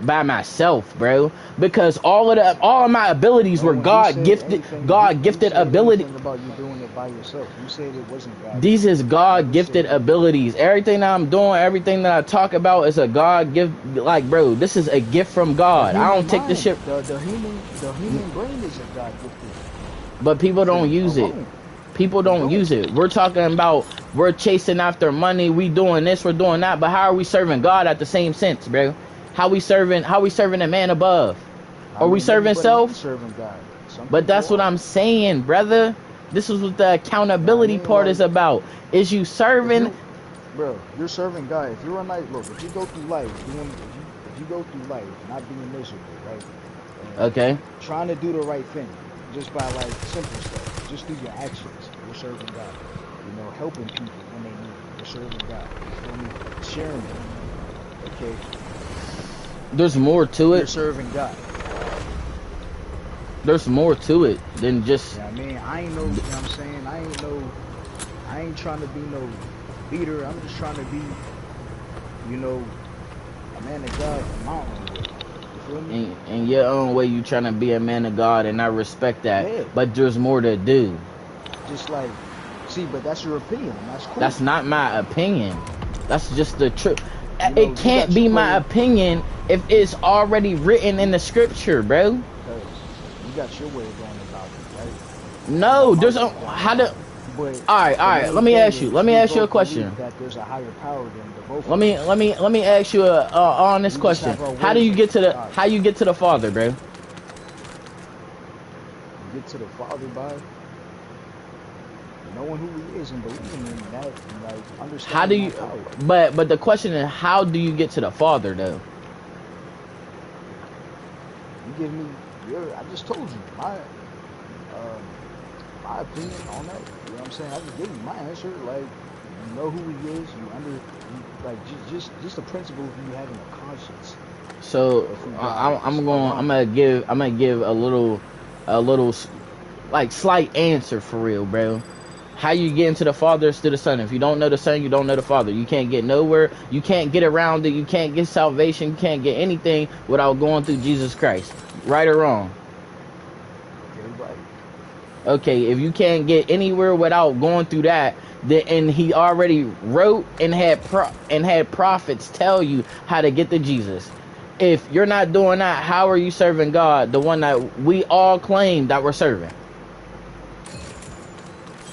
by myself, bro, because all of my abilities No were one, who God said gifted, anything? God Who gifted said ability. anything about you doing it by yourself? You said it wasn't God These gifted. is God Never gifted said that. abilities. Everything that I'm doing, everything that I talk about is a God gift. Like, bro, this is a gift from The God. I don't human take this mind, shit, the human brain is a God gifted but people don't thing use it. alone. People They don't don't. use it. We're talking about we're chasing after money. We doing this, we're doing that. But how are we serving God at the same sense, bro? How we serving the man above? I Are we mean, serving everybody ain't self? serving God. Some But people that's what are. I'm saying, brother. This is what the You know what I accountability mean? part Like, is about. Is you if serving? you, bro, you're serving God. If you're a night, look, if you go through life doing, if you go through life not being miserable, right, and Okay. trying to do the right thing, just by like simple stuff, just through your actions, you're serving God. You know, helping people when they need it, you're serving God. You feel me? Sharing it, okay, There's more to you're it. serving God. There's more to it than just. You know what I mean? I ain't no, you know what I'm saying? I ain't trying to be no leader. I'm just trying to be, you know, a man of God in my own way. You feel me? In your own way, you trying to be a man of God, and I respect that. Yeah. But there's more to do. Just like, see, but that's your opinion, and that's cool. That's not my opinion. That's just the truth. You know, It you can't got be your my way, opinion if it's already written in the scripture, bro. cause you got your way of going about it, right? I got No, my there's way a of going how to. about it. But All the right. main Let me thing ask you. Let is me we ask you a both question. believe that there's a higher power than the both Let of me us. let me let me ask you a honest We just question. have our How do ways you of get to the God. how you get to the Father, bro? You get to the Father by knowing who He is and believing in that, and like How do understanding you? that power. But the question is, how do you get to the Father, though? You give me your. I just told you um my opinion on that. You know what I'm saying? I just gave you my answer. Like, you know who He is. You like just the principle of you having a conscience So of who God is I'm alone. gonna give a little like slight answer for real, bro. How you get into the Father is through the Son. If you don't know the Son, you don't know the Father. You can't get nowhere. You can't get around it. You can't get salvation. You can't get anything without going through Jesus Christ. Right or wrong? Okay, right. Okay, if you can't get anywhere without going through that, then and he already wrote and had prophets tell you how to get to Jesus. If you're not doing that, how are you serving God, the one that we all claim that we're serving?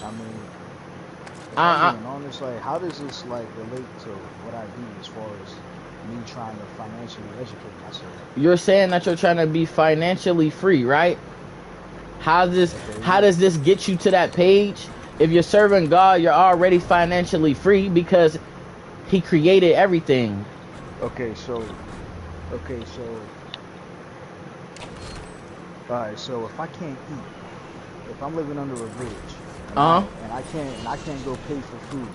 I mean, if I'm I, being honest, like, how does this like relate to what I do as far as me trying to financially educate myself? you're saying that you're trying to be financially free, right? Okay, How yeah. does this get you to that page? If you're serving God, you're already financially free because He created everything. Okay, so okay, so all right, so if I can't eat, if I'm living under a bridge and Uh huh. I can't go pay for food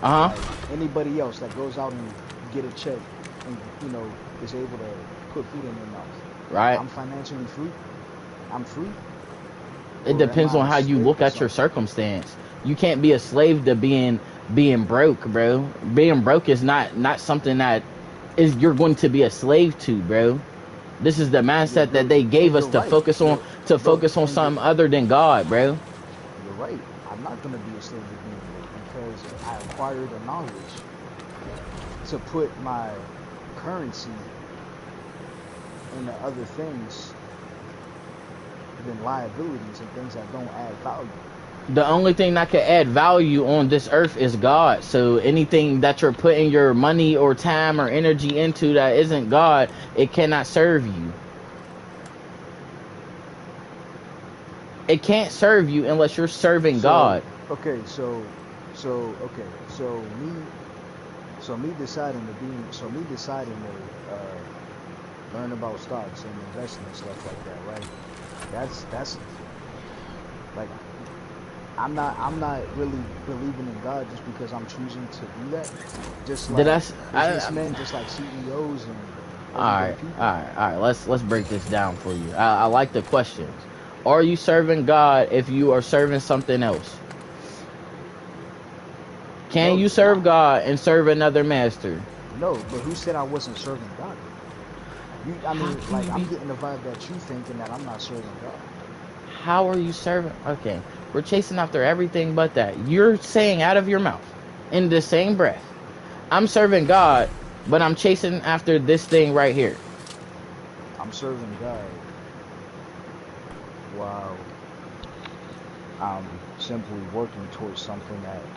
Uh huh. like anybody else that goes out and get a check and is able to put food in their mouth. Right. I'm financially free. I'm free, It or am depends I on a how you slave look to at your something? circumstance. You can't be a slave to being broke, bro. Being broke is not something that is you're going to be a slave to, bro. This is the You're mindset that you're they gave and us you're right. You're to bro, focus on and something other than God, bro. you're right. I'm not gonna be a slave to being broke because I acquired the knowledge to put my currency into other things than liabilities and things that don't add value. The only thing that can add value on this earth is God. So anything that you're putting your money or time or energy into that isn't God, it cannot serve you. It can't serve you unless you're serving God. So okay, okay, so me deciding to me deciding to learn about stocks and investing and stuff like that, right? That's like I'm not really believing in God just because I'm choosing to do that. Just Did like I businessmen, just like CEOs and all everyday right, all people. right, all right. Let's break this down for you. I like the questions. Are you serving God if you are serving something else? Can No, you you're serve not. God and serve another master? No, but who said I wasn't serving God though? I How mean, can like, you I'm be? getting the vibe that you thinking that I'm not serving God. How are you serving? Okay, we're chasing after everything but that. You're saying out of your mouth, in the same breath, I'm serving God, but I'm chasing after this thing right here. I'm serving God while I'm simply working towards something that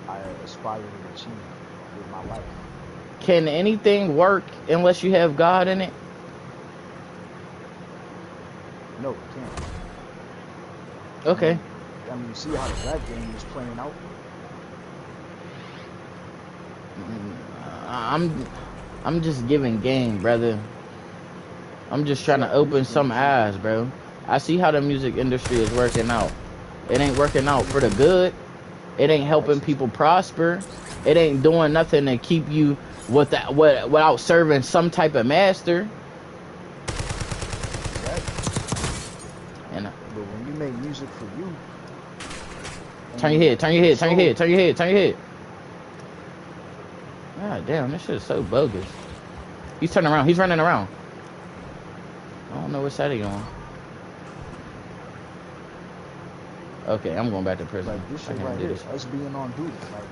I aspire to achieve with my life. Can anything work unless you have God in it? No, it can't. Okay. I mean, you see how the rap game is playing out. I'm I'm just giving game, brother. I'm just trying See how to the open music some industry is eyes, playing out. bro. I see how the music industry is working out. It ain't working out for the Everything good. It ain't for helping ecstasy. people prosper. It ain't doing nothing to keep you with that without serving some type of master. Exactly. And But when you make music for you turn your and head, turn your your head, turn your head, soul, turn your head, turn your head. God damn, this shit is so bogus. He's turning around. He's running around. I don't know which side he's on. Okay, I'm going back to prison. like this I shit can't right do here, this. us being on duty, like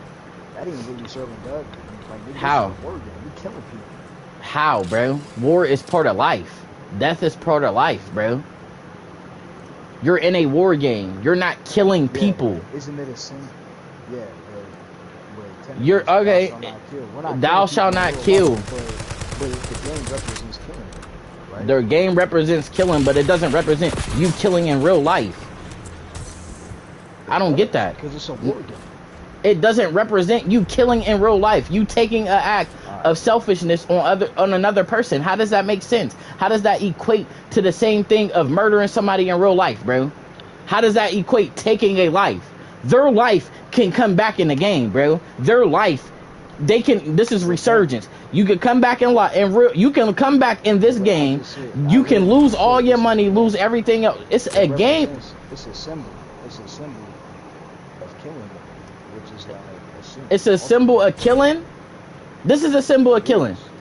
that ain't really serving God. Like nigga, this is a How? war game. We killing people. How, bro? War is part of life. Death is part of life, bro. You're in a war game. You're not killing Yeah, but people. isn't it a sin? Yeah, but technically You're it's thou okay. shalt not kill. We're not killing Thou people shalt in not real life, kill. but the game represents killing them, right? Their game represents killing, but it doesn't represent you killing in real life. I It don't get does that. because it's a war game. It doesn't represent you killing in real life. You taking an act All right, of selfishness on another person. How does that make sense? How does that equate to the same thing of murdering somebody in real life, bro? How does that equate taking a life? Their life can come back in the game, bro. Their life, they can. This is but then resurgence. You can come back in life, and real. You can come back in this but I game. just said I You can literally lose just all said your this is a money, lose game. everything else. It's It a game. represents. It's a symbol. It's a symbol of killing them, which is like a sin It's a symbol ultimately. of killing. This is a symbol of It killing. is.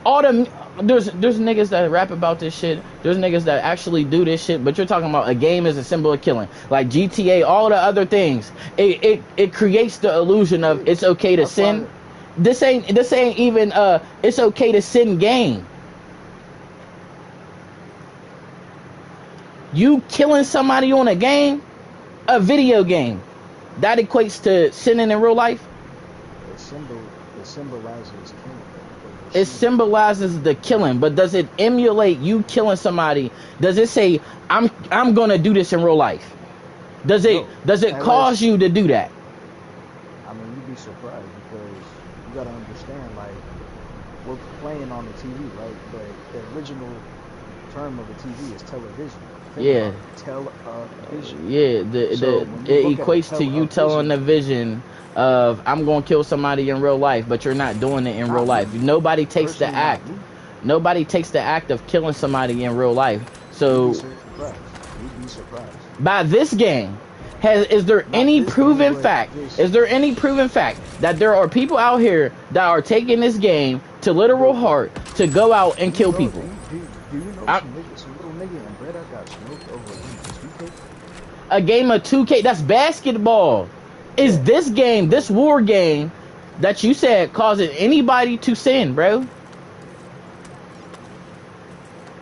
All the there's niggas that rap about this shit. There's niggas that actually do this shit. But you're talking about a game as a symbol of killing, like GTA, all the other things. It creates the illusion It of it's is. okay to That's sin. why. This ain't even it's okay to sin game. You killing somebody on a game, a video game, that equates to sinning in real life. It symbolizes killing because you're It sinning. symbolizes the killing, but does it emulate you killing somebody? Does it say I'm gonna do this in real life? No, Does it cause unless you to do that? I mean you'd be surprised because you gotta understand like we're playing on the TV, right? But the original term of the TV is television. Think Yeah, about it, television. yeah. So The when you it look at a equates to you telling television, the vision of I'm gonna kill somebody in real life, but you're not doing it in real not me life. Nobody takes the personally, not act. me. Nobody takes the act of killing somebody in real life. You'd be So surprised. You'd be surprised. by this game, is there Not any this game, proven but fact? this. Is there any proven fact that there are people out here that are taking this game to literal Bro, heart to go out and kill people? Do you know I, some little nigga in Breda got smoked over a game of 2K? a game of 2K, that's basketball. Is Yeah, this game, but this war game that you said causing anybody to sin, bro?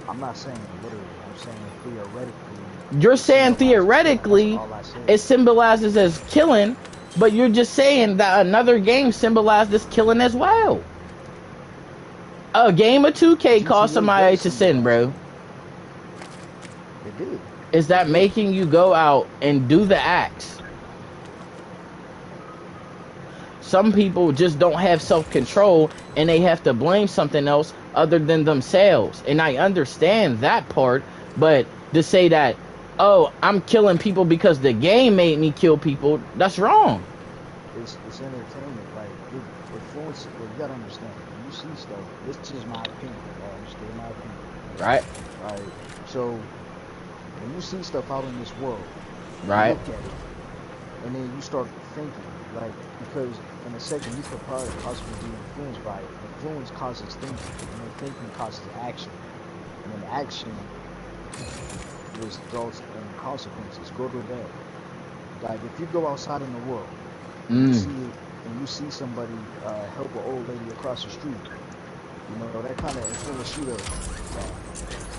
I'm not saying literally. I'm saying theoretically You're it saying symbolizes killing. That's theoretically all I said. it symbolizes as killing, but you're just saying that another game symbolized this killing as well. A game of 2K caused GTA somebody does to sin, symbolize bro. killing. It did. Is that It did. making you go out and do the acts? Some people just don't have It's self-control and they have to blame something else other than themselves. And I understand that part, but to say that, oh, I'm killing people because the game made me kill people, that's wrong. it's entertainment. Like it influences. Well, you gotta understand. When you see stuff, this is my opinion. I'm just giving my opinion. Right? All right. So when you see stuff out in this world, you Right? look at it, and then you start thinking, like, because in a second, you could probably possibly be influenced by it. Influence causes thinking, and then thinking causes action, and then action results in consequences, good or bad. Like if you go outside in the world and Mm. you see somebody help an old lady across the street, you know that kind of influence you to.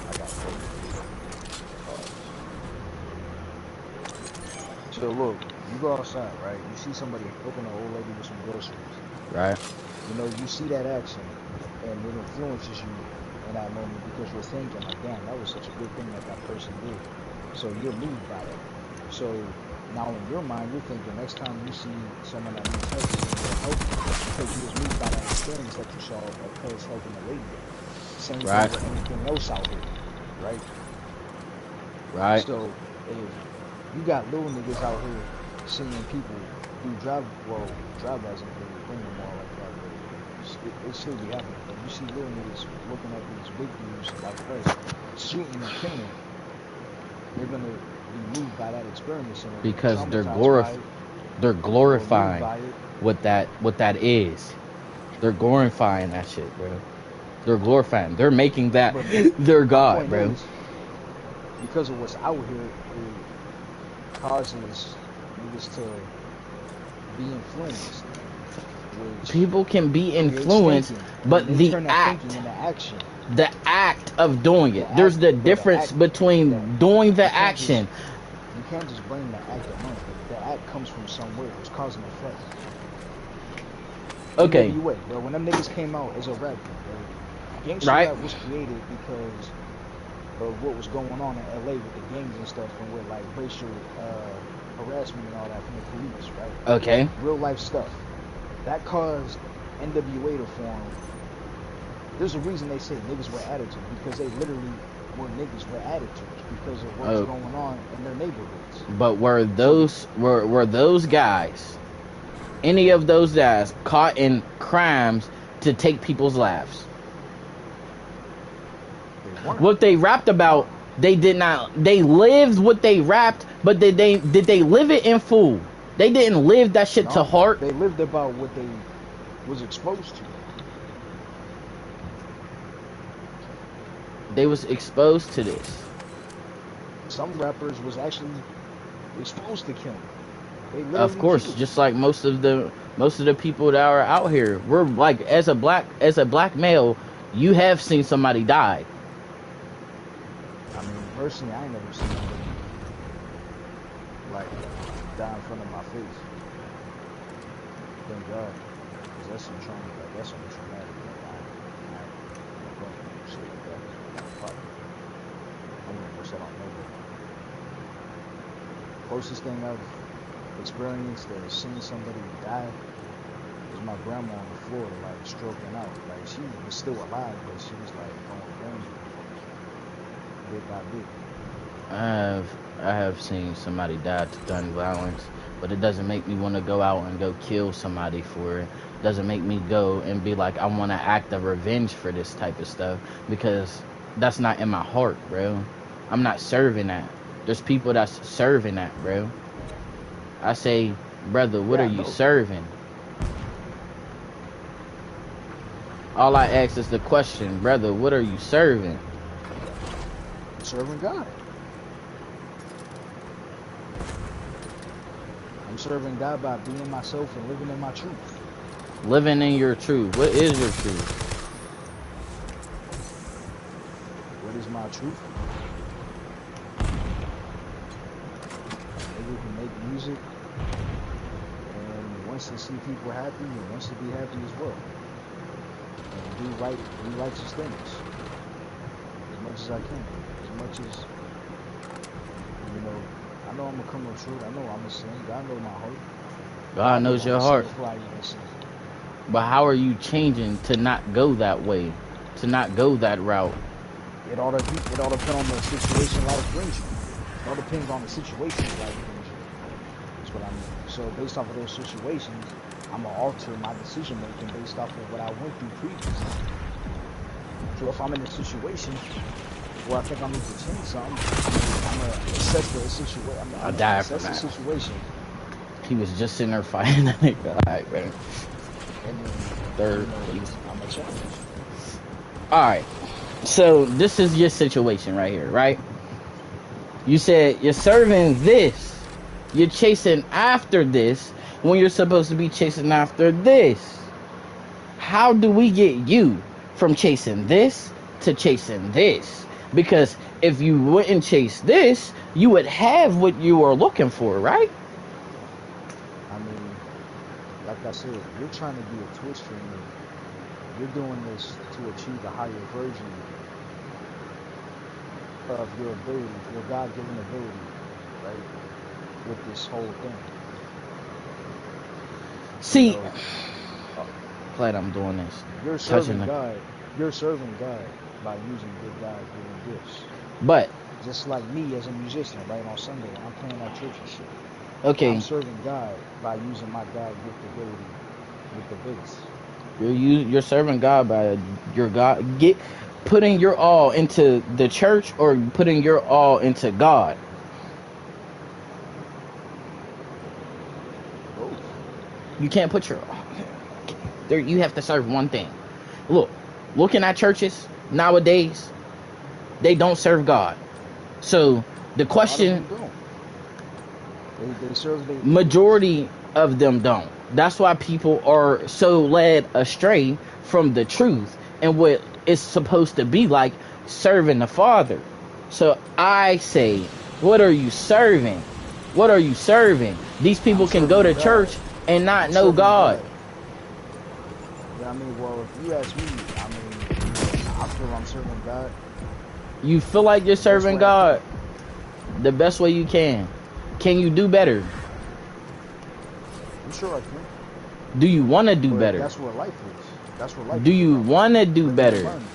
I got So look, you go outside, right? You see somebody helping an old lady with some groceries. Right. You know, you see that action, and it influences you in that moment because you're thinking, like, damn, that was such a good thing that that person did. So you're moved by that. So now in your mind, you're thinking next time you see someone that needs help, you're gonna help them because you was moved by that experience that you saw of us helping a lady. Same thing Right. with anything else out here, right? Right. So if you got little niggas out here seeing people do drive-bys ain't really a thing anymore like that, but it still be happening. But you see little niggas looking at these big dudes like us shooting and killing, they're gonna be moved by that experience and they're gonna Because be traumatized by it they're or moved glorifying by it. what that is. They're glorifying that shit, bro. They're glorifying. They're making that But their my god, point bro. is, because of what's out here, it causes niggas to be influenced, which People can be creates influenced, thinking, and but they the turn that act, thinking into action. the act of doing it. The There's act, the but the difference act that between doing you the can't just action. you can't just blame the act alone. The act comes from somewhere. It's cause and effect. Okay, NWA, bro. When them niggas came out as a rap group, bro, gangster right? rap was created because of what was going on in LA with the gangs and stuff, and with like racial harassment and all that from the police, right? Okay, Real life stuff. That caused NWA to form. There's a reason they say niggas with attitude because they literally were niggas with attitudes because of what was oh, going on in their neighborhoods. but So were those guys, any of those guys, caught in crimes to take people's lives? they weren't. What they rapped about, No, they did not. They lived what they rapped, but did they live it in full? They didn't live that shit to no. heart. They lived about what they was exposed to. They was exposed to this. Some rappers was actually exposed to killing. They Of literally course, killed. just like most of the people that are out here, we're like, as a black male, you have seen somebody die. I mean, personally, I ain't never seen nobody like die in front of my face. Thank God, because that's some trauma. Like that's some traumatic. Like, I'm not going through shit like that. Fuck. I'm gonna wish I don't know that. Closest thing I've experienced that seeing somebody die was my grandma on the floor, like stroking out. Like she was still alive, but she was like going down bit by bit. I have seen somebody die to gun violence, but it doesn't make me want to go out and go kill somebody for it. Doesn't make me go and be like, I want to act a revenge for this type of stuff, because that's not in my heart, bro. I'm not serving that. There's people that's serving that, bro. I say, brother, what are Yeah, I you know. serving? All I ask is the question, brother, what are you serving? I'm serving God. I'm serving God by being myself and living in my truth. Living in your truth. What is your truth? What is my truth? A nigga who make music and wants to see people happy and wants to be happy as well. And do righteous things as much as I can. As much as, you know, I know I'm gonna come up short. I know I'm gonna sin. God knows my heart. God God knows knows I'm your gonna sin heart. before I even sin. But how are you changing to not go that way? To not go that route? It all depends on the situation life brings you. It all depends on the situation life brings you. That's what I mean. So based off of those situations, I'm gonna alter my decision making based off of what I went through previously. So if I'm in a situation where I think I need to change something, I'm gonna assess the situation. I I'm gonna die from assess the that. situation He was just sitting there fighting that nigga. Alright, man. And then, Third. I'm a challenge. Alright. So this is your situation right here, right? You said you're serving this. You're chasing after this when you're supposed to be chasing after this. How do we get you from chasing this to chasing this? Because if you wouldn't chase this, you would have what you are looking for, right? I mean, like I said, you're trying to be a twist for me. You're doing this to achieve a higher version of your ability, your God-given ability, right? With this whole thing. See, You know, glad I'm doing this. you're Touching serving the, God. You're serving God by using your God-given gifts. but Just like me as a musician, right? On Sunday, I'm playing at church and shit. I'm okay, serving God by using my God-gift ability with the bass. you're serving God by your God get putting your all into the church or putting your all into God. Both. You can't put your there. You have to serve one thing. Looking at churches nowadays, they don't serve God. So the A lot of question, them don't. They serve they. majority of them don't. That's why people are so led astray from the truth and what it's supposed to be like serving the Father. So I say, what are you serving? What are you serving? These I'm people can go serving to God. church and not I'm know serving God. God. Yeah, I mean, well, if you ask me, I mean, I feel I'm serving God You feel like you're the best serving way I can. God the best way you can. Can you do better? I'm sure I can, Do you want to do but better? that's what life is. That's what life Do is you about. want to do Living and better? learning.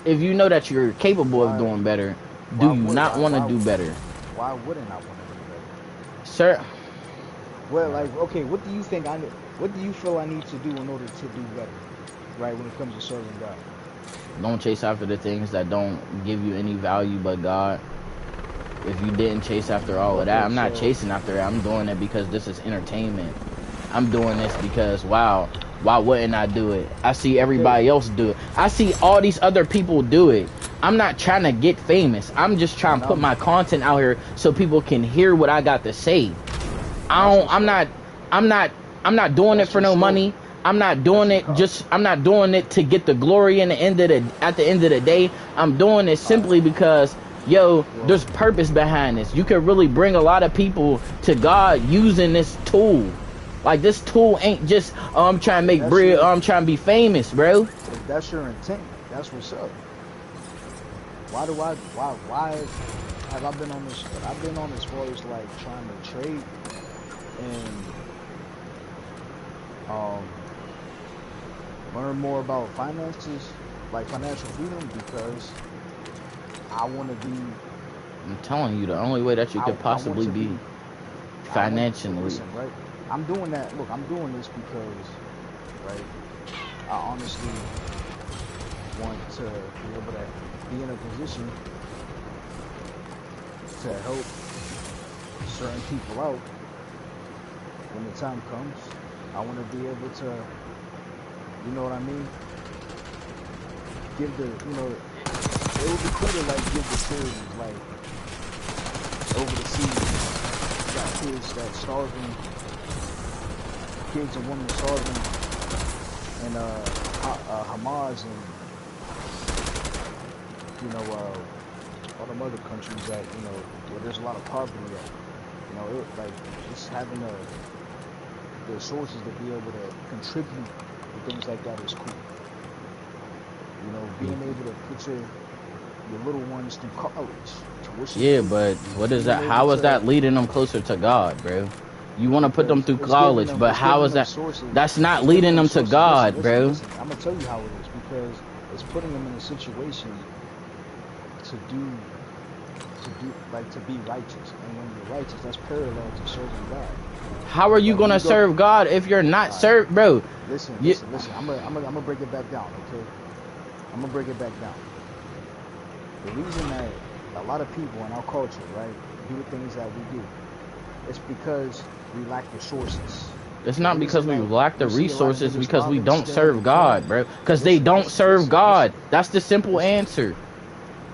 If you know that you're capable of Why? doing better, do Why you would? not want to do better? Why wouldn't I want to do better? Sir, Well, like, okay, what do you think I need? What do you feel I need to do in order to do better? Right, when it comes to serving God. don't chase after the things that don't give you any value but God. If you didn't chase after all of that, Okay, I'm not so chasing after it. I'm doing it because this is entertainment. I'm doing this because, wow, why wouldn't I do it? I see okay, everybody else do it. I see all these other people do it. I'm not trying to get famous. I'm just trying and to put my content out here so people can hear what I got to say. that's what's I'm up. not I'm not I'm not doing it That's for your no story. money. I'm not That's doing your it cause. just I'm not doing it to get the glory in the end of the at the end of the day. I'm doing it All right. simply because yo, Well, there's purpose behind this. You can really bring a lot of people to God using this tool. Like this tool ain't just oh, I'm trying to if make that's bread, your oh, I'm trying to be famous, bro. if that's your intent, that's what's up. Why have I been on this? I've been on as far as like trying to trade and um learn more about finances, like financial freedom, because I want to be. I'm telling you, the only way that you could I want possibly to be be. I want. financially. Listen, right? I'm doing that. Look, I'm doing this because, right? I honestly want to be able to be in a position to help certain people out when the time comes. I want to be able to, you know what I mean? Give the, it would be cool to like give the charities like over the seas. You got kids that starving, kids and women starving, and Hamas and all them other countries that where there's a lot of poverty at. Like just having the sources to be able to contribute to things like that is cool. Being able to put your little ones through college, tuition Yeah, free, but what is being that? able How is to that leading them closer to God, bro? You want to put them because through college, but it's how giving is them that? sources. That's not It's giving leading them them to sources. Listen, God, listen, bro. listen. I'm gonna tell you how it is because it's putting them in a situation to to be righteous. And when you're righteous, that's parallel to serving God. How are you Like when gonna you go, serve God if you're not all right, served, bro? listen, You, listen, listen. I'm gonna break it back down, okay? I'm gonna break it back down. The reason that a lot of people in our culture, right? do the things that we do. It's because we lack the sources. It's not because we lack the You see a lot of resources, niggas because we robbing, don't stealing, serve and killing. God, bro. Because they don't serve God. That's the simple answer.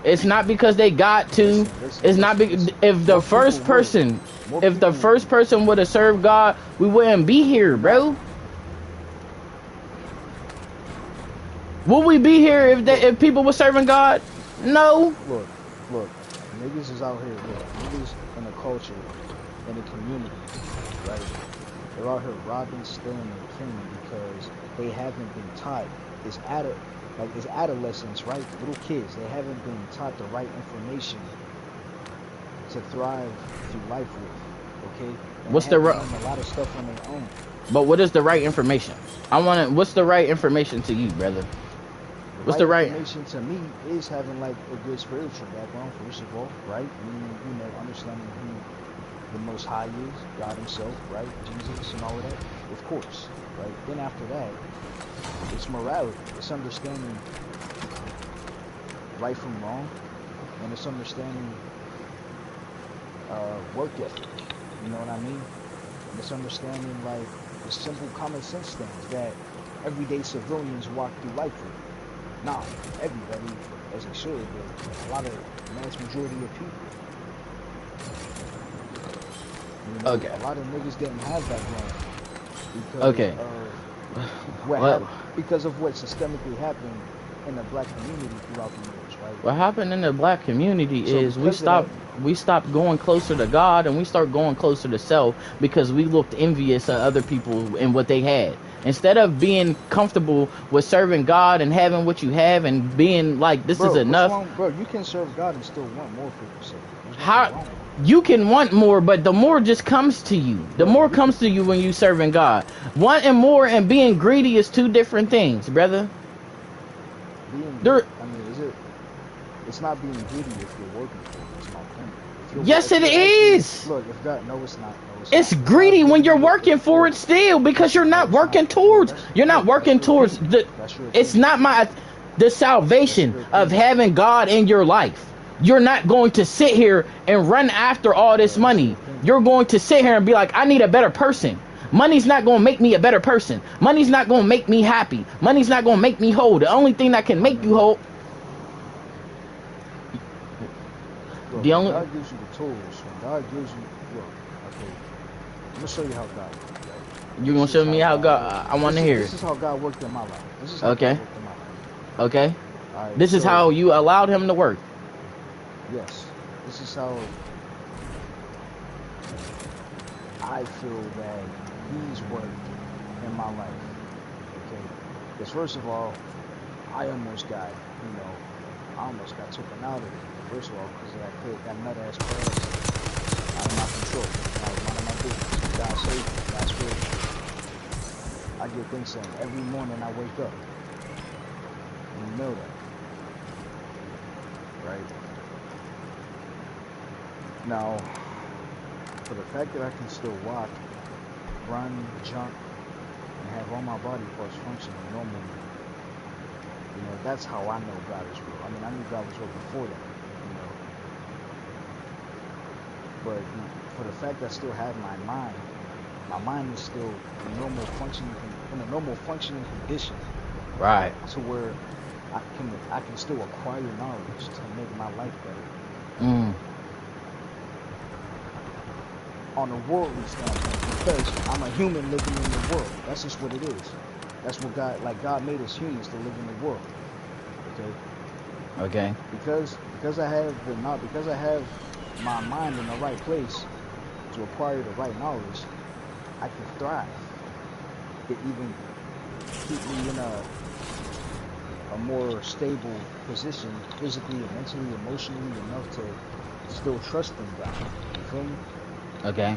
It's not because they got to. It's not because if the first person, if the first person would have served God, we wouldn't be here, bro. Would we be here if people were serving God? No. Look, niggas is out here. Look, niggas in the culture, in the community, right? They're out here robbing, stealing, and killing because they haven't been taught. It's adolescents, right? Little kids. They haven't been taught the right information to thrive through life with. Okay. And What's they the learn a lot of stuff on their own. But what is the right information? What's the right information to you, brother? What's the right information to me is having like a good spiritual background, first of all, right? You know, understanding who the Most High is, God Himself, right? Jesus and all of that, of course, right? Then after that, it's morality. It's understanding right from wrong, and it's understanding work ethic. You know what I mean? And it's understanding like the simple common sense things that everyday civilians walk through life with. Not everybody, as it should, but a lot of mass majority of people. You know, Okay. A lot of niggas didn't have that because Okay. Because of what systemically happened in the black community throughout the years, right? What happened in the black community is we stopped going closer to God and we start going closer to self because we looked envious at other people and what they had. Instead of being comfortable with serving God and having what you have and being like, this is enough. What's wrong, bro? You can serve God and still want more for yourself. How you can want more, but the more just comes to you. The more comes to you when you serving God. Wanting more and being greedy is two different things, brother. It's not being greedy if you're working for it. It's my point. Yes, it is. Look, if God, no, it's not. It's greedy when you're working for it still because you're not working towards. You're not working towards the. It's not the salvation of having God in your life. You're not going to sit here and run after all this money. You're going to sit here and be like, I need a better person. Money's not going to make me a better person. Money's not going to make me happy. Money's not going to make me whole. The only thing that can make you whole. God gives you the tools. When God gives you, okay, I'm going to show you how God works. Right? You're going to show me how God, I want to hear it. This is how God worked in my life. This is how God worked in my life. Okay. Right, this is how you allowed Him to work. Yes. This is how I feel that He's worked in my life. Okay. Because first of all, I almost got taken out of it. First of all, because that nut-ass class out of my control. That was none of my business. God saved me. God's will. I get things saying every morning I wake up. And you know that. Right? Now, for the fact that I can still walk, run, jump, and have all my body parts functioning normally, you know, that's how I know God is real. I mean, I knew God was real before that, you know. But for the fact that I still have my mind is still in a normal functioning condition. Right. To where I can still acquire knowledge to make my life better. On a worldly standpoint, because I'm a human living in the world. That's just what it is. That's what God made us humans to live in the world. Okay. Okay. Because I have my mind in the right place to acquire the right knowledge, I can thrive. It even keep me in a more stable position, physically, mentally, emotionally, enough to still trust in God. You feel me? Okay.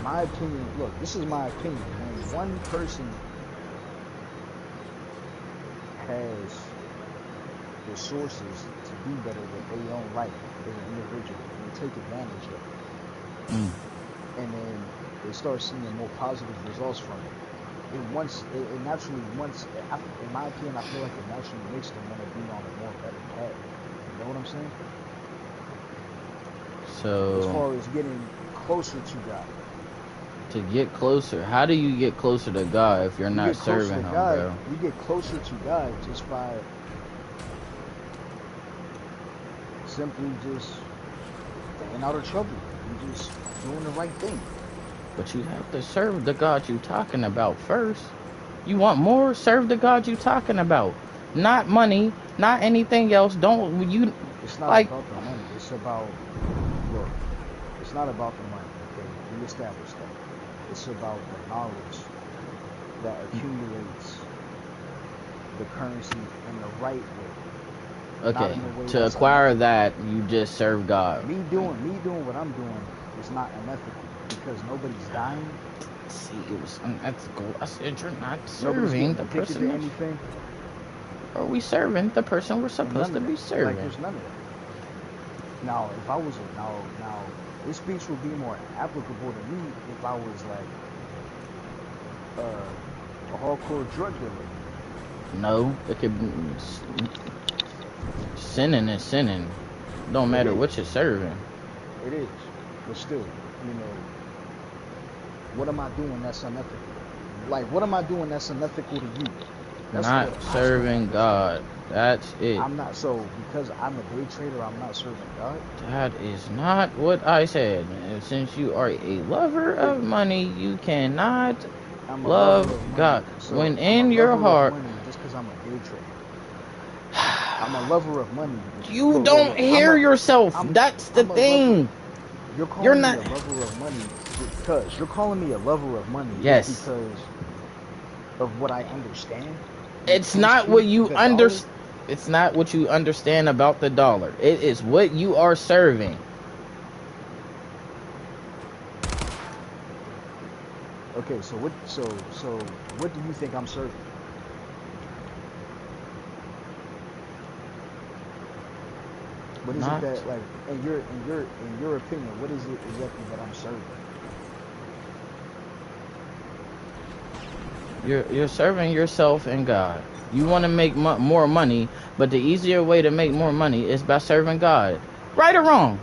My opinion, look, this is my opinion. When one person has the sources to be better with their own life as an individual, and they take advantage of it, and then they start seeing more positive results from it. It naturally, in my opinion, I feel like it naturally makes them want to be on a more better path. You know what I'm saying? as So far as getting closer to God. to get closer, how do you get closer to God if you're You not get closer serving to Him, God. bro? You get closer to God just by simply just staying out of trouble. You just doing the right thing. But you have to serve the God you talking about first. You want more? Serve the God you talking about. Not money, not anything else. Don't you It's not like about the money. It's about, look, it's not about the money, okay? We established that. It's about the knowledge that accumulates the currency in the right way, not okay, in a way to that's acquire unethical. that you just serve God. Me doing what I'm doing is not unethical because nobody's dying, See, it was unethical. I said you're not nobody's serving getting the addicted person to that anything, are we serving the person we're and supposed none to of be that. Like serving. there's none of that. Now, if I was now, this speech would be more applicable to me if I was like a hardcore drug dealer. No, it could be sinning is sinning. Don't It matter is, what you're serving. it is, but still, you know, what am I doing that's unethical? Like, what am I doing that's unethical to you? That's Not what I still don't serving understand. God. That's it. I'm not, so because I'm a day trader, I'm not serving God. That is not what I said. And since you are a lover It, of money, you cannot I'm a lover love of money, God. so When I'm a in your lover of heart, money just because I'm a day trader. I'm a lover of money. you don't Look. hear yourself. I'm, That's the I'm a lover. thing. You're You're calling me not. a lover of money because you're calling me a lover of money just Yes. because of what I understand when it It's comes not what to you the dollar. It's not what you understand about the dollar. It is what you are serving. Okay, so what? So what do you think I'm serving? What is it Not. that, like, in your opinion, what is it exactly that I'm serving? You're serving yourself and God. You want to make more money, but the easier way to make more money is by serving God. Right or wrong?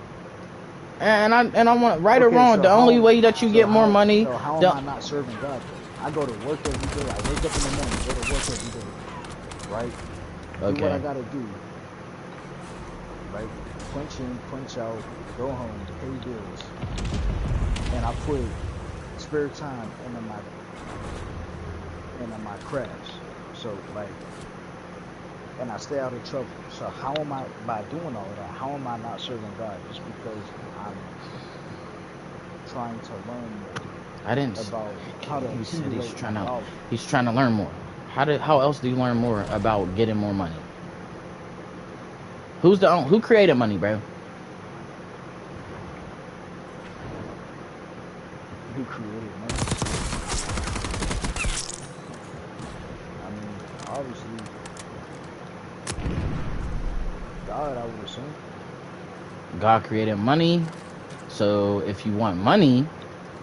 And I want right or Okay, wrong. The only way that you get more money, how am the I not serving God though? I go to work every day. I wake up in the morning, go to work every day, right? Do what I okay. gotta do, right? Punch in, punch out, go home, pay bills, and I put spare time into my crafts. So like, and I stay out of trouble. So how am I, by doing all of that? How am I not serving God just because I'm trying to learn more I didn't. about how to He said accumulate my dollar? he's trying to learn more. How else do you learn more about getting more money? Who created money, bro? Who created money? I mean, obviously, God, I would assume. God created money. So if you want money,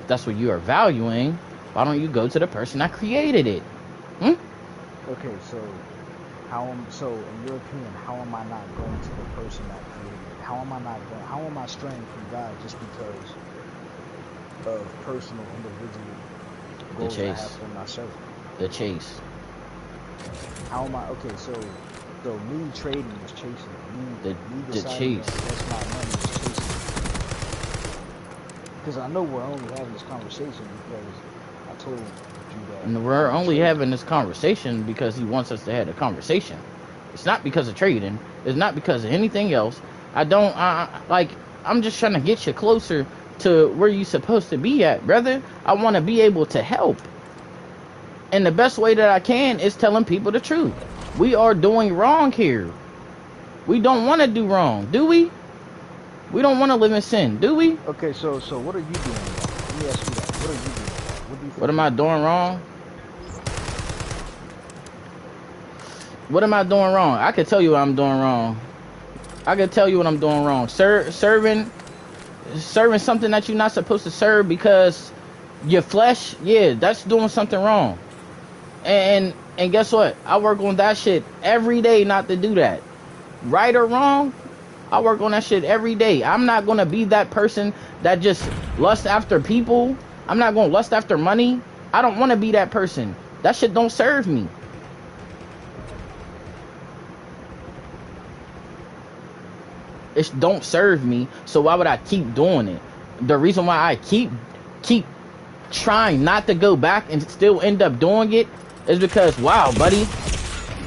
if that's what you are valuing, why don't you go to the person that created it? Hmm? Okay, so so in your opinion, how am I not going to the person that created it? How am I straying from God just because of personal individual The goals I have chase. for myself? The chase. How am I, okay, so me trading is chasing it. Me The deciding to chase. invest my money is chasing it. Because I know we're only having this conversation because I told you that And we're I'm a only trader. having this conversation because he wants us to have a conversation. It's not because of trading. It's not because of anything else. I'm just trying to get you closer to where you're supposed to be at, brother. I want to be able to help. And the best way that I can is telling people the truth. We are doing wrong here. We don't want to do wrong, do we? We don't want to live in sin, do we? Okay, so what are you doing wrong? Let me ask you that. What are you doing wrong? What do you What think am you're I doing doing wrong, wrong? sir? What am I doing wrong? I could tell you what I'm doing wrong. I could tell you what I'm doing wrong. Serving something that you're not supposed to serve because your flesh, yeah, that's doing something wrong. And guess what? I work on that shit every day not to do that. Right or wrong, I work on that shit every day. I'm not gonna be that person that just lusts after people. I'm not gonna lust after money. I don't want to be that person. That shit don't serve me. It don't serve me, so why would I keep doing it? The reason why I keep trying not to go back and still end up doing it is because, wow, buddy,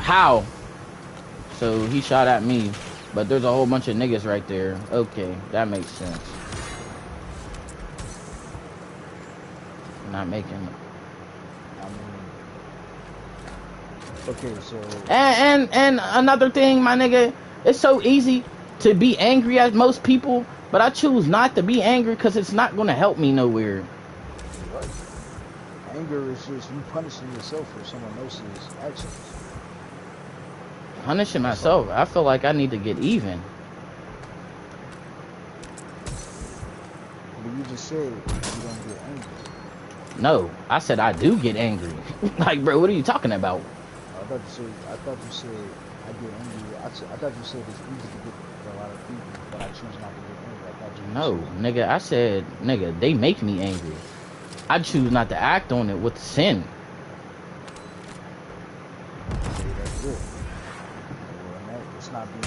how? So he shot at me, but there's a whole bunch of niggas right there. Okay, that makes sense. Not making. Okay, so. And another thing, my nigga, it's so easy to be angry at most people, but I choose not to be angry because it's not gonna help me nowhere. Right. Anger is just you punishing yourself for someone else's actions. Punishing myself, I feel like I need to get even. But you just said you don't get angry. No, I said I do get angry. Like, bro, what are you talking about? I thought you said I get angry. I thought you said it's easy to get for a lot of people, but I choose not to get angry. I thought you No, said, nigga, I said, nigga, they make me angry. I choose not to act on it with sin. okay, that's good. Well, it's not being.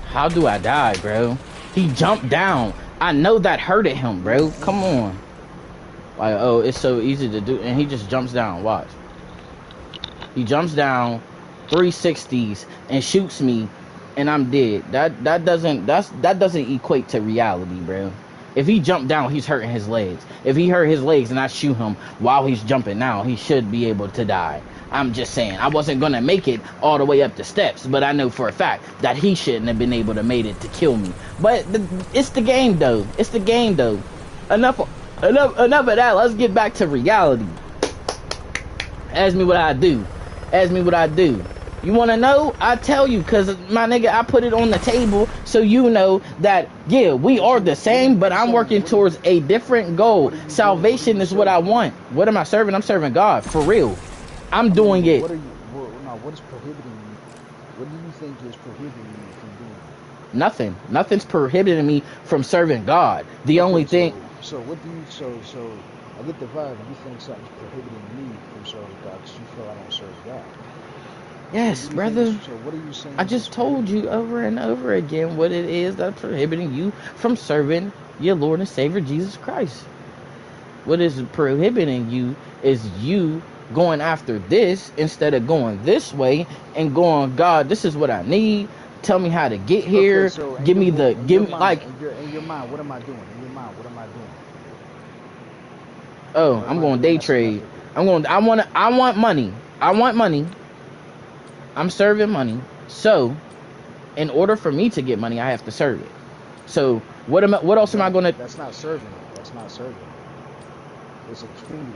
How do I die, bro? He jumped down. I know that hurted him, bro. Come on. Like, oh, it's so easy to do, and he just jumps down. Watch. He jumps down, 360s, and shoots me, and I'm dead. That doesn't equate to reality, bro. If he jumped down, he's hurting his legs. If he hurt his legs and I shoot him while he's jumping down, he should be able to die. I'm just saying, I wasn't gonna make it all the way up the steps, but I know for a fact that he shouldn't have been able to made it to kill me. But it's the game, though. It's the game, though. Enough of that. Let's get back to reality. Ask me what I do. Ask me what I do. You want to know? I tell you, because, my nigga, I put it on the table so you know that, yeah, we are the same, but I'm working towards a different goal. Salvation is what I want. What am I serving? I'm serving God, for real. I'm doing it. What is prohibiting you? What do you think is prohibiting you from doing it? Nothing. Nothing's prohibiting me from serving God. The only thing... So what do you... So I get the vibe. You think something's prohibiting me from serving God because you feel I don't serve God. Yes, brother. So what are you saying? I just told you over and over again what it is that's prohibiting you from serving your Lord and Savior Jesus Christ. What is prohibiting you is you going after this instead of going this way and going, God, this is what I need. Tell me how to get here. Okay, so give me like. In your mind, what am I doing? In your mind, what am I doing? Oh, I'm going day trade. I want money. I want money. I'm serving money. So, in order for me to get money, I have to serve it. So, what else am I going to... That's not serving. That's not serving. It's accumulating.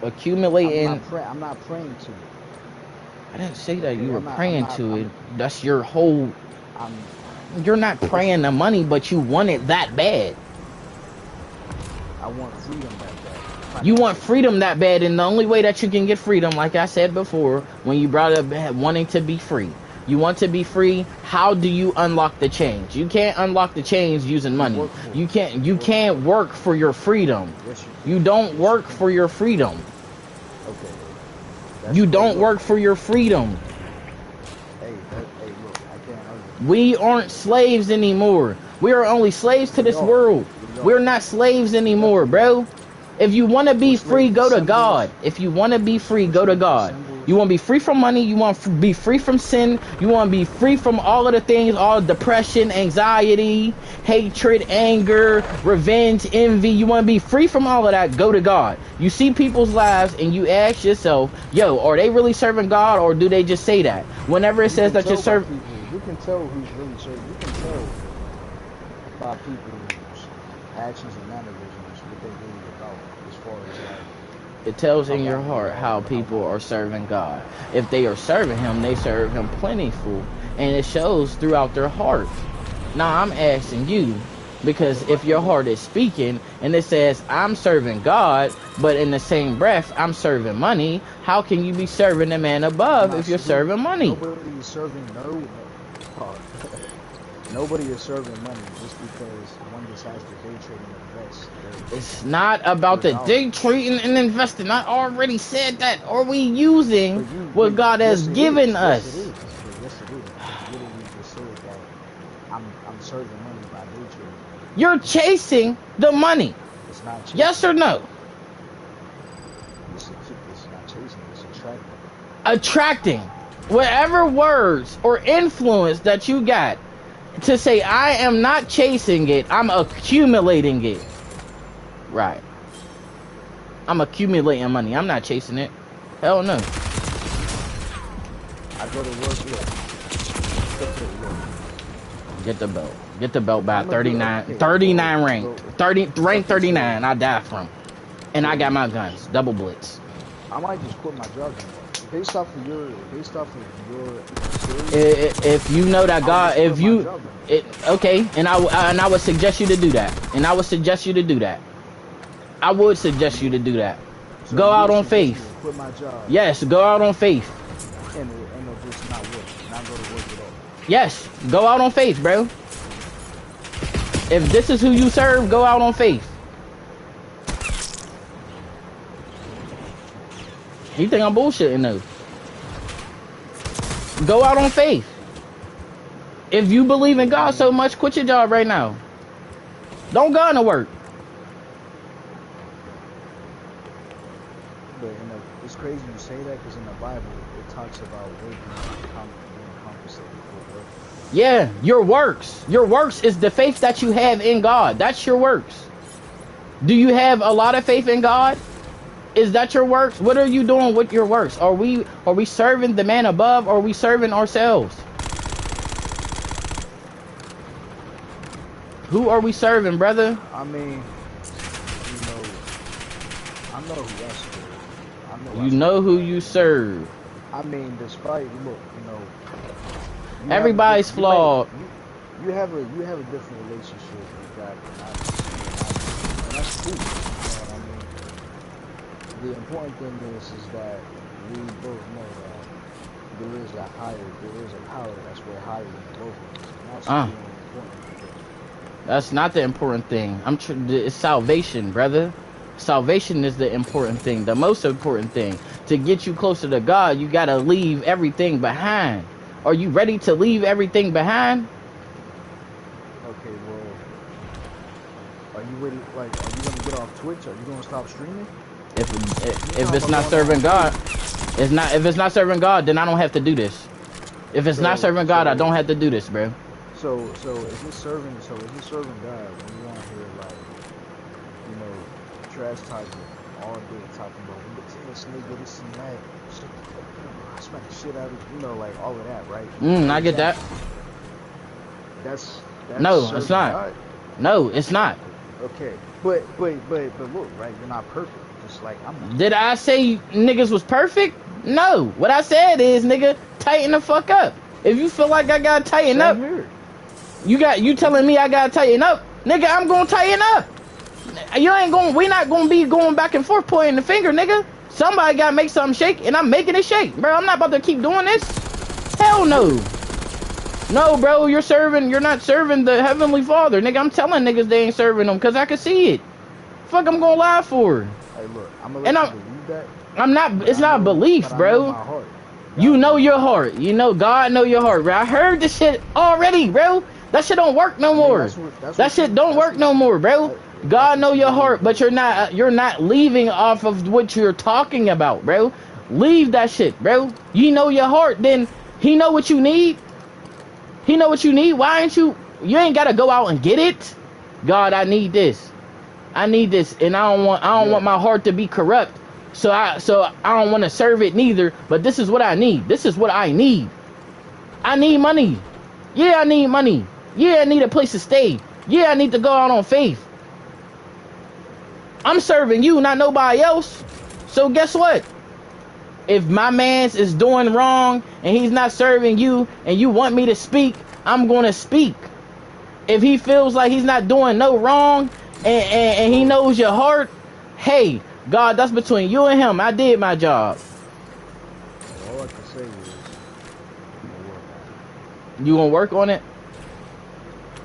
Accumulating... I'm not praying to it. I didn't say that you were praying to it. That's your whole... You're not praying the money, but you want it that bad. I want freedom that bad. You want freedom that bad, and the only way that you can get freedom, like I said before, when you brought up wanting to be free. You want to be free. How do you unlock the chains? You can't unlock the chains using money. You can't work for your freedom. You don't work for your freedom. Okay. You don't work for your freedom. Hey, look, I can't argue. We aren't slaves anymore. We are only slaves to this world. We're not slaves anymore, bro. If you want to be free, go to God. If you want to be free, go to God. You want to be free from money. You want to be free from sin. You want to be free from all of the things, all depression, anxiety, hatred, anger, revenge, envy. You want to be free from all of that, go to God. You see people's lives and you ask yourself, yo, are they really serving God, or do they just say that? Whenever it says that you're serving... You can tell who's really serving. You can tell by people's actions and mannerisms what they really about as far as like... It tells in your heart how people are serving God. If they are serving Him, they serve Him plentiful. And it shows throughout their heart. Now, I'm asking you, because if your heart is speaking, and it says, I'm serving God, but in the same breath, I'm serving money, how can you be serving the man above if you're serving money? Nobody is serving no one. dog. Nobody is serving money just because one decides to day trade and invest. It's not about the dollars. day trading and investing. I already said that. Are we using what God has given us? Yes, it is. But yes, it is. You literally just said that I'm serving money by day trading. You're chasing the money. It's not chasing. Yes or no? It's not chasing. It's attracting. Attracting. Whatever words or influence that you got to say, I am not chasing it, I'm accumulating it. Right. I'm accumulating money. I'm not chasing it. Hell no. I go to work. Get the belt. Get the belt by 39 rank. 39. I die from. And I got my guns. Double blitz. I might just quit my job. Based off of your if you know that God, if you okay, and I would suggest you to do that. I would suggest you to do that. So go out on faith. Quit my job. Yes, go out on faith. And it'll just not work. Not go to work at all. Yes, go out on faith, bro. If this is who you serve, go out on faith. You think I'm bullshitting though? Go out on faith. If you believe in God so much, quit your job right now. Don't go into work. But it's crazy you say that because in the Bible it talks about working being compensated for work. Yeah, your works. Your works is the faith that you have in God. That's your works. Do you have a lot of faith in God? Is that your works? What are you doing with your works? Are we serving the man above, or are we serving ourselves? Who are we serving, brother? I mean, I know who I serve. You know who you serve. I mean, despite everybody's flawed. You have a different relationship with God than I do, and that's cool. The important thing is that we both know that there is a power that's way higher than both of us. That's the important thing. That's not the important thing. It's salvation, brother. Salvation is the important thing, the most important thing. To get you closer to God, you gotta leave everything behind. Are you ready to leave everything behind? Okay, well, are you ready? Like, are you gonna get off Twitch? Are you gonna stop streaming? If it's not serving God, if it's not serving God, then I don't have to do this. If it's not serving God, I don't have to do this, bro. So is it serving God when you want to hear trash talking all day, talking about this nigga, this and that, I smack the shit out of like all of that, right? I get that. That's no, it's not. God. No, it's not. Okay, but look, right? You're not perfect. Just like I'm not. Did I say niggas was perfect? No. What I said is, nigga, tighten the fuck up. If you feel like I gotta tighten up, you telling me I gotta tighten up, nigga, I'm gonna tighten up. We not gonna be going back and forth pointing the finger, nigga. Somebody gotta make something shake, and I'm making it shake, bro. I'm not about to keep doing this. Hell no. No, bro, you're not serving the Heavenly Father, nigga. I'm telling niggas they ain't serving them, cause I can see it. Fuck, I'm gonna lie for. Hey, look, I'm gonna let you believe that. I'm not. It's not belief, bro. You know your heart. You know God know your heart, bro. I heard this shit already, bro. That shit don't work no more. That shit don't work no more, bro. God know your heart, but you're not leaving off of what you're talking about, bro. Leave that shit, bro. You know your heart, then he know what you need. He know what you need. Why ain't you ain't gotta go out and get it? God, I need this. I need this, and I don't want my heart to be corrupt. So I don't want to serve it neither. But this is what I need. This is what I need. I need money. Yeah, I need money. Yeah, I need a place to stay. Yeah, I need to go out on faith. I'm serving you, not nobody else. So guess what? If my man's is doing wrong and he's not serving you and you want me to speak, I'm going to speak. If he feels like he's not doing no wrong and he knows your heart, hey, God, that's between you and him. I did my job. All I can say is, You gonna work on it?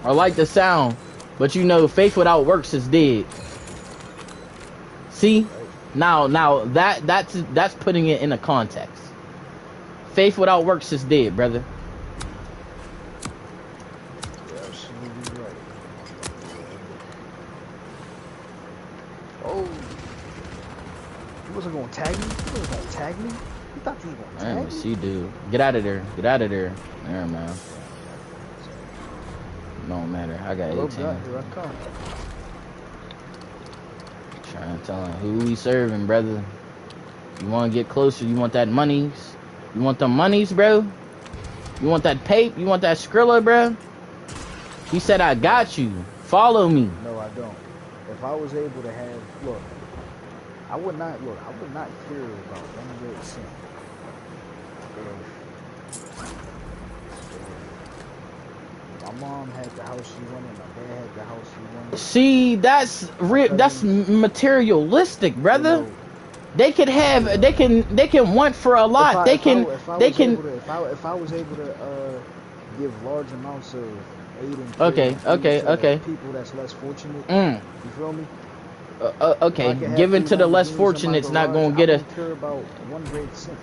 I like the sound, but you know, faith without works is dead. See? Right? Now that's putting it in a context. Faith without works is dead, brother. You're absolutely right. Oh, he wasn't gonna tag me. He wasn't gonna tag me. He thought he was gonna I tag didn't me. see, dude. Get out of there. Get out of there. There, man. Don't matter. I got 18. Here I come. Trying to tell him who we serving, brother. You want to get closer? You want that monies? You want the monies, bro? You want that pape? You want that Skrilla, bro? He said, I got you. Follow me. No, I don't. If I was able to have, look, I would not care about one red cent. My mom had the house she wanted, my dad had the house he wanted. See, that's materialistic, brother. You know, they could have, they can want for a lot. If I was able to give large amounts of aid and okay. people that's less fortunate. You feel me? Okay, giving to the less fortunate's not gonna get us. I don't care about one red cent.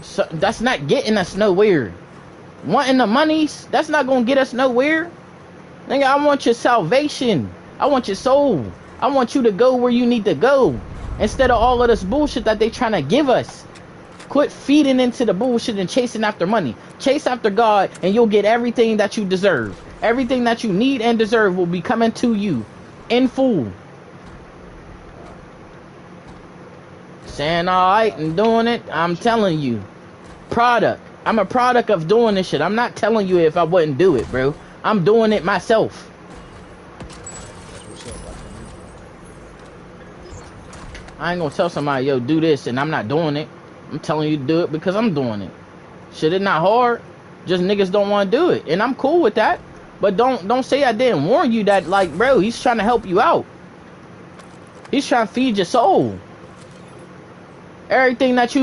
So that's not getting us nowhere. Wanting the monies, that's not gonna get us nowhere. Nigga, I want your salvation. I want your soul. I want you to go where you need to go. Instead of all of this bullshit that they trying to give us. Quit feeding into the bullshit and chasing after money. Chase after God and you'll get everything that you deserve. Everything that you need and deserve will be coming to you in full. Saying alright and doing it, I'm telling you. Product. I'm a product of doing this shit. I'm not telling you if I wouldn't do it, bro. I'm doing it myself. I ain't gonna tell somebody, yo, do this, and I'm not doing it. I'm telling you to do it because I'm doing it. Shit, it's not hard. Just niggas don't want to do it, and I'm cool with that. But don't say I didn't warn you that, like, bro, he's trying to help you out. He's trying to feed your soul. Everything that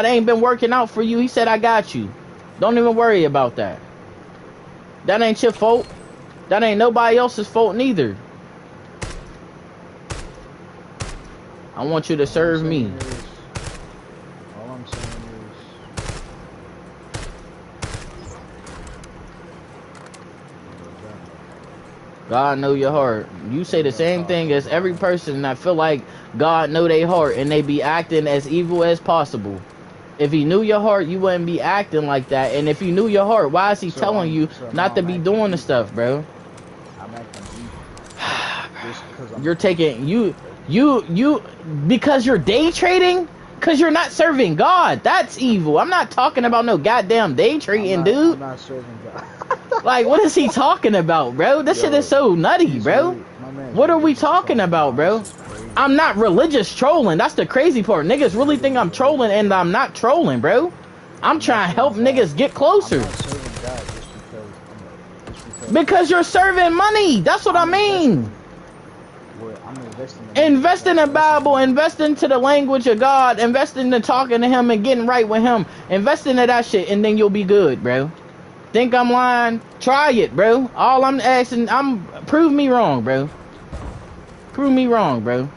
ain't been working out for you, he said, I got you. Don't even worry about that. That ain't your fault. That ain't nobody else's fault neither. I want you to serve me. All I'm saying is, God know your heart. You say the same thing as every person that feel like God know their heart and they be acting as evil as possible. If he knew your heart, you wouldn't be acting like that. And if he knew your heart, why is he telling you not to be doing the stuff, bro? I'm acting evil. You're taking you because you're day trading? Because you're not serving God. That's evil. I'm not talking about no goddamn day trading, dude. I'm not serving God. Like, what is he talking about, bro? This shit is so nutty, bro. What are we talking about, bro? I'm not religious trolling. That's the crazy part. Niggas really think I'm trolling, and I'm not trolling, bro. I'm trying to help niggas get closer. Because you're serving money. That's what I mean. Invest in the Bible. Invest into the language of God. Invest into talking to him and getting right with him. Invest into that shit, and then you'll be good, bro. Think I'm lying? Try it, bro. All I'm asking, prove me wrong, bro. Prove me wrong, bro.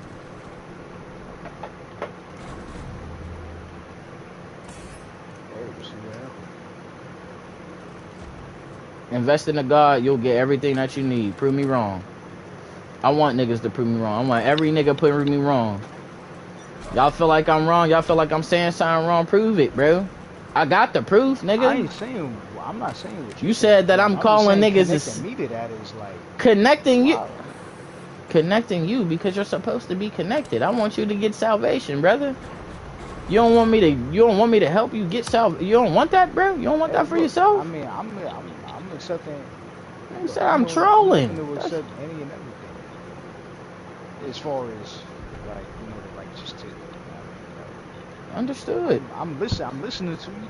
Invest in the God, you'll get everything that you need. Prove me wrong. I want niggas to prove me wrong. I want every nigga putting me wrong. Y'all feel like I'm wrong? Y'all feel like I'm saying something wrong? Prove it, bro. I got the proof, nigga. I'm not saying what you said that I'm calling niggas is me to that is like connecting you. Connecting you because you're supposed to be connected. I want you to get salvation, brother. You don't want me to help you get salvation. You don't want that, bro? You don't want that for yourself? I mean, I'm accepting. You said I'm trolling. To accept any and everything. As far as like, you know, the righteous too. Understood. I'm listening to you.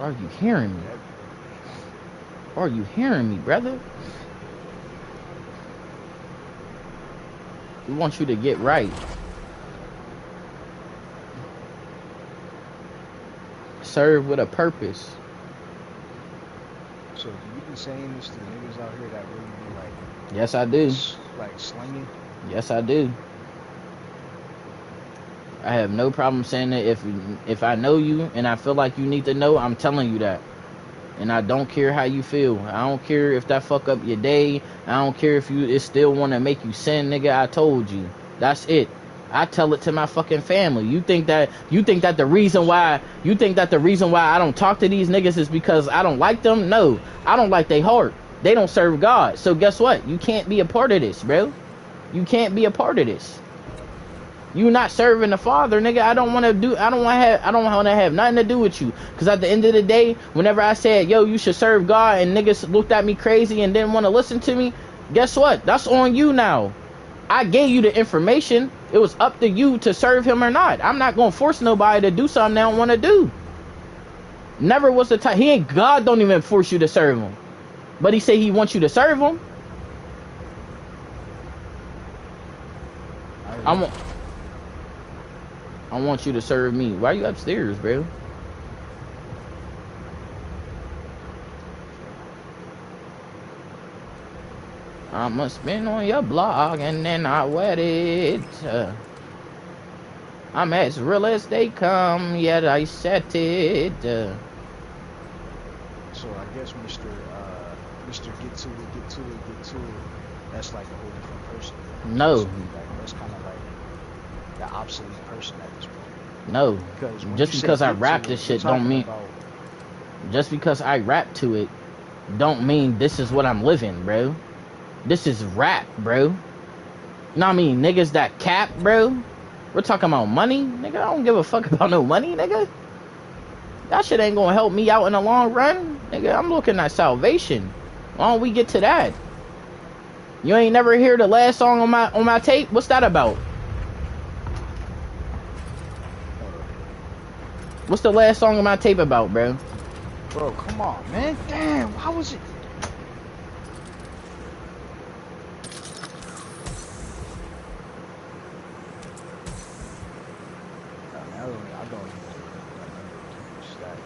Are you hearing me? Are you hearing me, brother? We want you to get right. Serve with a purpose. So do you be saying this to niggas out here that really be like, Yes, I do. like slinging? Yes, I do. I have no problem saying that if I know you and I feel like you need to know, I'm telling you that. And I don't care how you feel. I don't care if that fuck up your day. I don't care if it still want to make you sin, nigga. I told you. That's it. I tell it to my fucking family. You think that the reason why I don't talk to these niggas is because I don't like them? No. I don't like their heart. They don't serve God. So guess what? You can't be a part of this, bro. You can't be a part of this. You not serving the Father, nigga. I don't want to have nothing to do with you. Cause at the end of the day, whenever I said, yo, you should serve God, and niggas looked at me crazy and didn't want to listen to me, guess what? That's on you now. I gave you the information. It was up to you to serve him or not. I'm not gonna force nobody to do something they don't want to do. Never was the time. God don't even force you to serve him, but he say he wants you to serve him. I want you to serve me. Why are you upstairs, bro? I must been on your blog and then I wet it. I'm as real as they come, yet I set it. So I guess Mr. Get to it. That's like a whole different person. No. So that's kind of like the obsolete person at this point. No. Just because I rap this shit don't mean. Just because I rap to it, don't mean this is what I'm living, bro. This is rap, bro. You know what I mean? Niggas that cap, bro. We're talking about money, nigga. I don't give a fuck about no money, nigga. That shit ain't gonna help me out in the long run, nigga. I'm looking at salvation. Why don't we get to that? You ain't never hear the last song on my tape? What's that about? What's the last song on my tape about, bro? Bro, come on, man. Damn, why was it? I don't even that.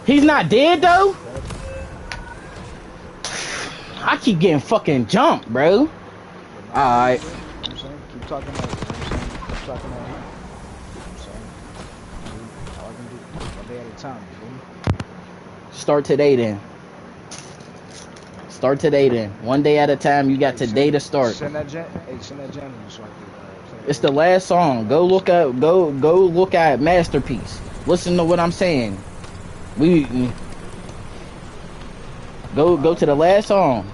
He's not dead though? I keep getting fucking jumped, bro. Alright. Keep talking about it. Keep talking about him. All I can do one day at a time, you feel me? Start today then. Start today then. One day at a time. You got today to start. Send that jam so I can play. It's the last song. Go look at Masterpiece. Listen to what I'm saying. Go to the last song.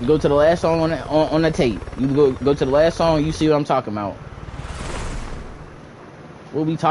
Go to the last song on the tape. You go to the last song. You see what I'm talking about. We'll be talking.